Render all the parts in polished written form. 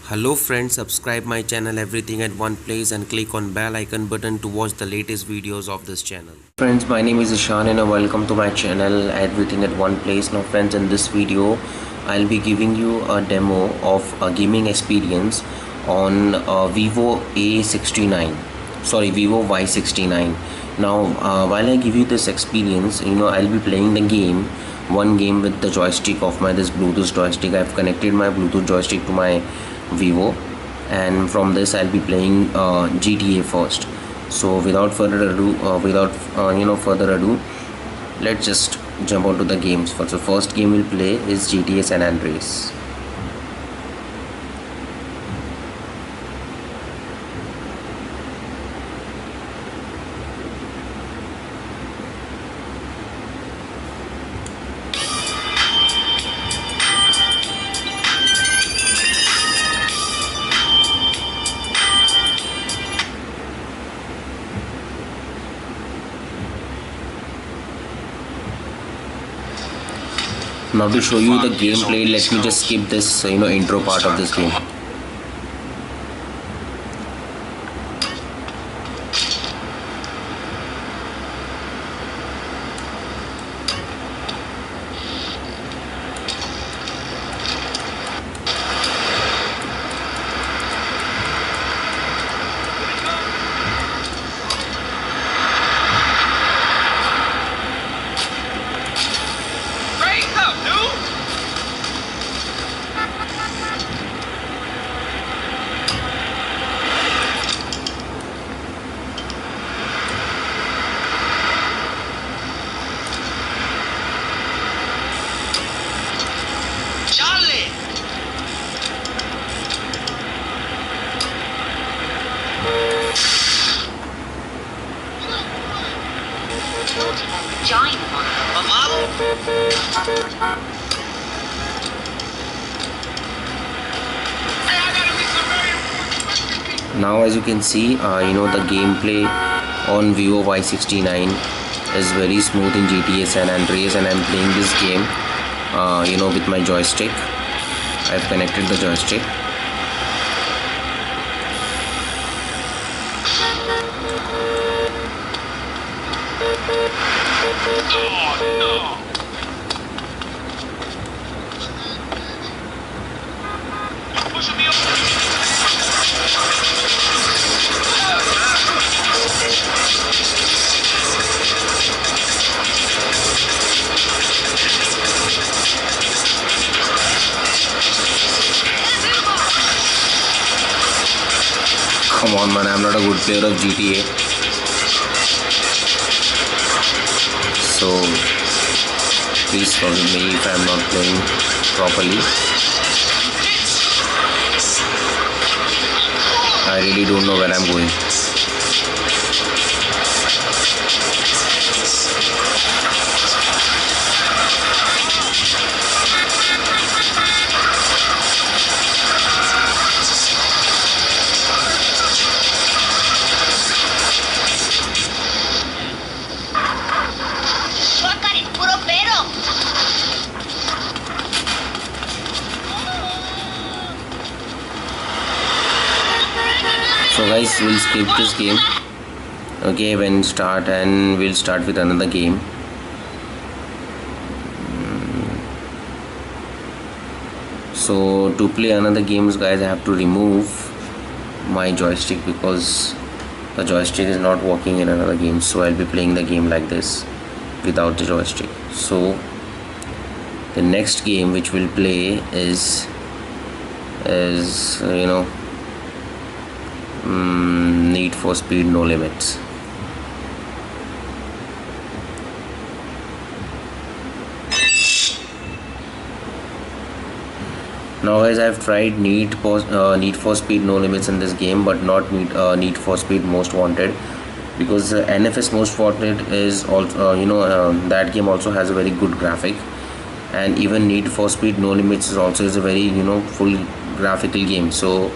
Hello friends, subscribe my channel Everything at One Place and click on bell icon button to watch the latest videos of this channel. Friends, my name is Ishan and welcome to my channel Everything at One Place. Now friends, in this video I'll be giving you a demo of a gaming experience on Vivo Vivo Y69. Now while I give you this experience, I'll be playing the game, one game with the joystick of this Bluetooth joystick. I've connected my Bluetooth joystick to my Vivo, and from this I'll be playing GTA first. So without further ado, let's just jump onto the games first. So first game we'll play is GTA San Andreas. Now to show you the gameplay, let me just skip this intro part of this game. Now as you can see, the gameplay on Vivo Y69 is very smooth in GTA San Andreas, and I'm playing this game with my joystick. I've connected the joystick. Oh no! Pushing me over. Come on man, I'm not a good player of GTA. So please forgive me if I'm not playing properly. I really don't know where I'm going. So guys, we'll skip this game, okay, we'll start with another game. So to play another games, guys, I have to remove my joystick because the joystick is not working in another game. So I'll be playing the game like this without the joystick. So the next game which we'll play is Need for Speed No Limits. Now guys, I've tried Need for Speed No Limits in this game, but not Need for Speed Most Wanted, because NFS Most Wanted is also that game also has a very good graphic, and even Need for Speed No Limits is also a very full graphical game. So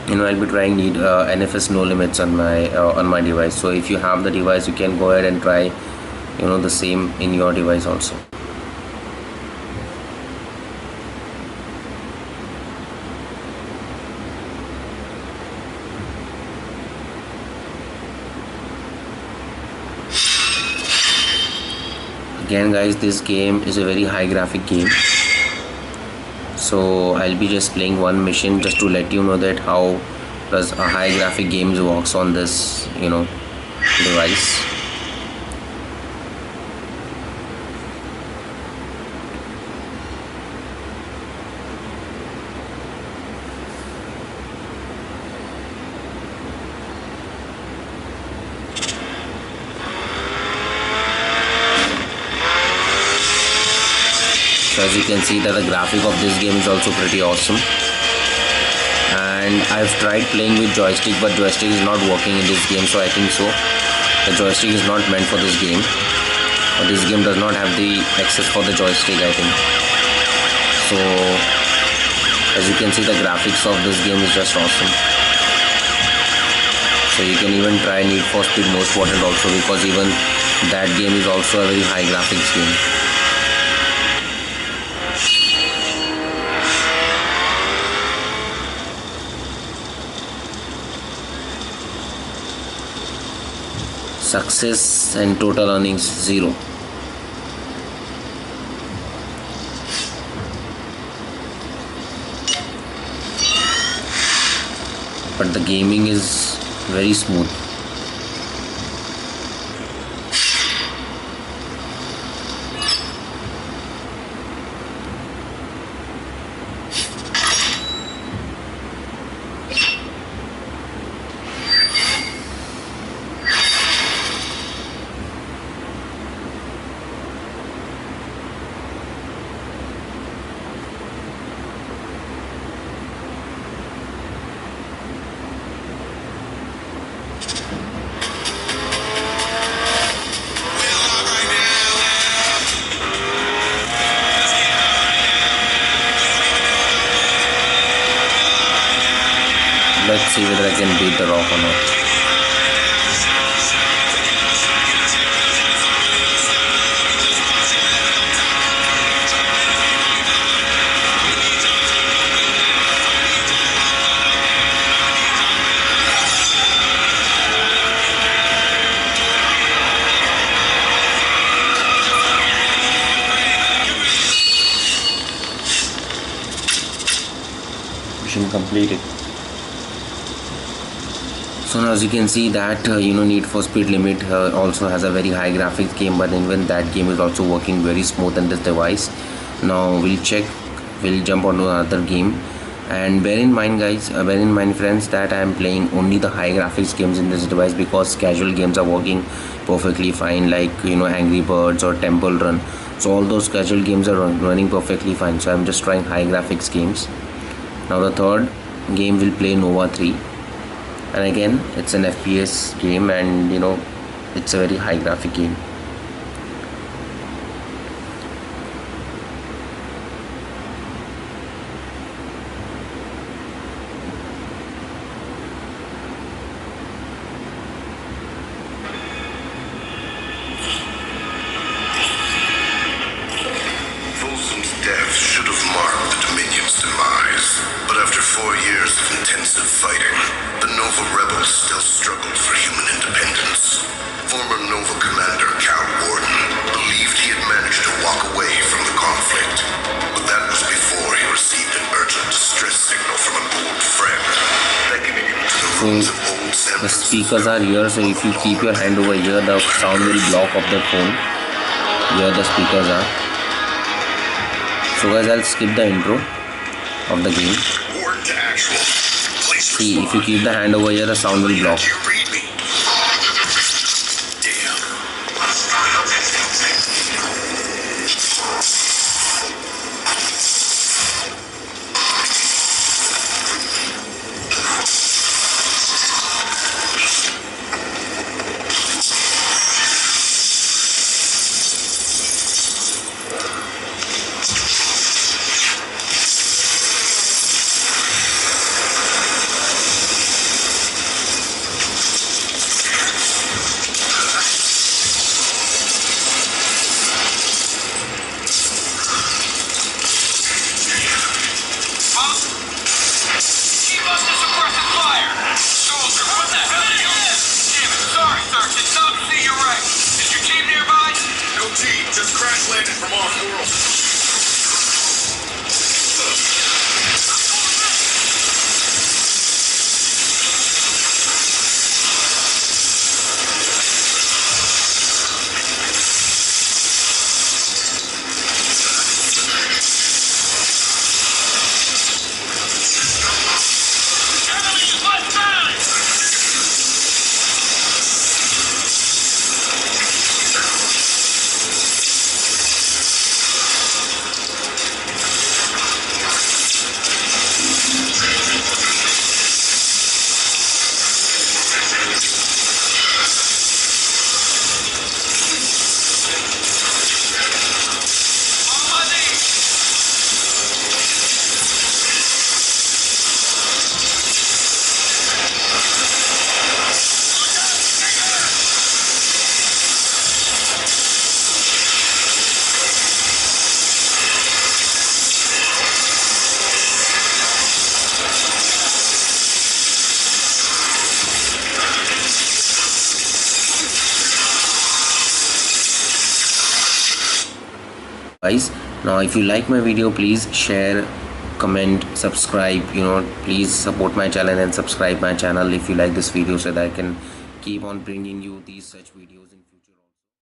I'll be trying NFS No Limits on my device. So if you have the device, you can go ahead and try the same in your device also. Again guys, this game is a very high graphic game, so I'll be just playing one mission just to let you know that how does a high graphic games works on this device. So as you can see that the graphic of this game is also pretty awesome, and I've tried playing with joystick, but joystick is not working in this game, so I think so the joystick is not meant for this game, or this game does not have the access for the joystick, I think. So as you can see, the graphics of this game is just awesome. So you can even try Need for Speed Most Wanted also, because even that game is also a very high graphics game. Success and total earnings 0. But the gaming is very smooth. Let's see whether I can beat the rock or not. Mission completed. So now as you can see that Need for Speed Limit also has a very high graphics game, but even that game is also working very smooth on this device. Now we'll jump onto another game, and bear in mind guys, friends, that I am playing only the high graphics games in this device, because casual games are working perfectly fine, like Angry Birds or Temple Run. So all those casual games are running perfectly fine, so I'm just trying high graphics games. Now the third game will play Nova 3. And again, it's an FPS game, and it's a very high graphic game. Folsom's death should have marked the Dominion's demise, but after 4 years of intensive fighting, the Nova rebels still struggled for human independence. Former Nova commander Cal Warden believed he had managed to walk away from the conflict, but that was before he received an urgent distress signal from an old friend, beckoning him to the rooms of old San The speakers are here, so if you keep your hand over here, the sound will block off the phone. Here the speakers are. So guys, I'll skip the intro of the game. See, if you keep the hand over here, the sound will block. guys. Now if you like my video, please share, comment, subscribe. Please support my channel and subscribe my channel if you like this video, so that I can keep on bringing you these such videos.